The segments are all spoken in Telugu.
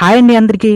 హాయ్ అండి అందరికీ.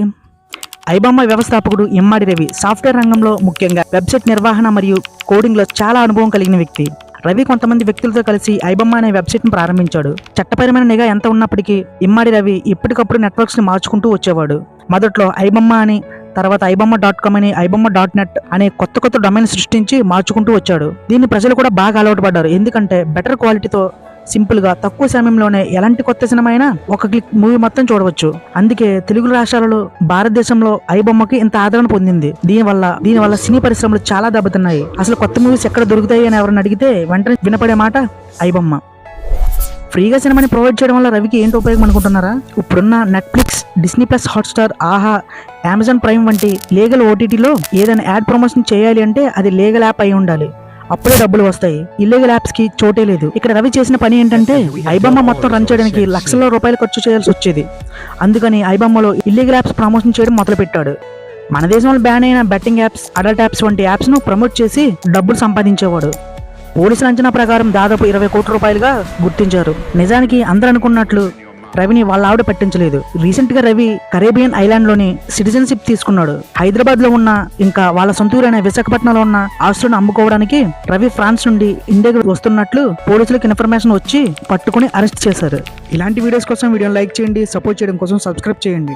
ఐబొమ్మ వ్యవస్థాపకుడు ఇమ్మాడి రవి సాఫ్ట్వేర్ రంగంలో ముఖ్యంగా వెబ్సైట్ నిర్వహణ మరియు కోడింగ్లో చాలా అనుభవం కలిగిన వ్యక్తి. రవి కొంతమంది వ్యక్తులతో కలిసి ఐబొమ్మ అనే వెబ్సైట్ను ప్రారంభించాడు. చట్టపరమైన నిఘా ఎంత ఉన్నప్పటికీ ఇమ్మాడి రవి ఎప్పటికప్పుడు నెట్వర్క్స్ని మార్చుకుంటూ వచ్చేవాడు. మొదట్లో ఐబొమ్మ అని, తర్వాత ఐబొమ్మ.com అని, ఐబొమ్మ.net అనే కొత్త డొమైన్ సృష్టించి మార్చుకుంటూ వచ్చాడు. దీన్ని ప్రజలు కూడా బాగా అలవాటు పడ్డారు. ఎందుకంటే బెటర్ క్వాలిటీతో సింపుల్గా తక్కువ సమయంలోనే ఎలాంటి కొత్త సినిమా అయినా ఒక క్లిక్ మూవీ మొత్తం చూడవచ్చు. అందుకే తెలుగు రాష్ట్రాలలో భారతదేశంలో ఐబొమ్మకి ఇంత ఆదరణ పొందింది. దీనివల్ల సినీ పరిశ్రమలు చాలా దెబ్బతిన్నాయి. అసలు కొత్త మూవీస్ ఎక్కడ దొరుకుతాయి అని ఎవరైనా అడిగితే వెంటనే వినపడే మాట ఐబొమ్మ. ఫ్రీగా సినిమాని ప్రొవైడ్ చేయడం వల్ల రవికి ఏంటి ఉపయోగం అనుకుంటున్నారా? ఇప్పుడున్న నెట్ఫ్లిక్స్, డిస్నీ ప్లస్, హాట్స్టార్, ఆహా, అమెజాన్ ప్రైమ్ వంటి లీగల్ ఓటీటీలో ఏదైనా యాడ్ ప్రమోషన్ చేయాలి అంటే అది లీగల్ యాప్ అయి ఉండాలి. అప్పుడే డబ్బులు వస్తాయి. ఇల్లీగల్ యాప్స్ కి చోటే లేదు. ఇక్కడ రవి చేసిన పని ఏంటంటే ఐబొమ్మ మొత్తం రన్ చేయడానికి లక్షల రూపాయలు ఖర్చు చేయాల్సి వచ్చేది. అందుకని ఐబొమ్మలో ఇల్లీగల్ యాప్స్ ప్రమోషన్ చేయడం మొదలు పెట్టాడు. మన దేశంలో బ్యాన్ అయిన బెట్టింగ్ యాప్స్, అడల్ట్ యాప్స్ వంటి యాప్స్ ను ప్రమోట్ చేసి డబ్బులు సంపాదించేవాడు. పోలీసుల అంచనా ప్రకారం దాదాపు 20 కోట్ల రూపాయలుగా గుర్తించారు. నిజానికి అందరూ అనుకున్నట్లు రవిని వాళ్ళ ఆవిడ పట్టించలేదు. రీసెంట్ గా రవి కరేబియన్ ఐలాండ్ లోని సిటిజన్షిప్ తీసుకున్నాడు. హైదరాబాద్ లో ఉన్న, ఇంకా వాళ్ళ సొంత ఊరైన విశాఖపట్నంలో ఉన్న ఆస్తులను అమ్ముకోవడానికి రవి ఫ్రాన్స్ నుండి ఇండియాకి వస్తున్నట్లు పోలీసులకు ఇన్ఫర్మేషన్ వచ్చి పట్టుకుని అరెస్ట్ చేశారు. ఇలాంటి వీడియోస్ కోసం వీడియోని లైక్ చేయండి, సపోర్ట్ చేయడం కోసం సబ్స్క్రైబ్ చేయండి.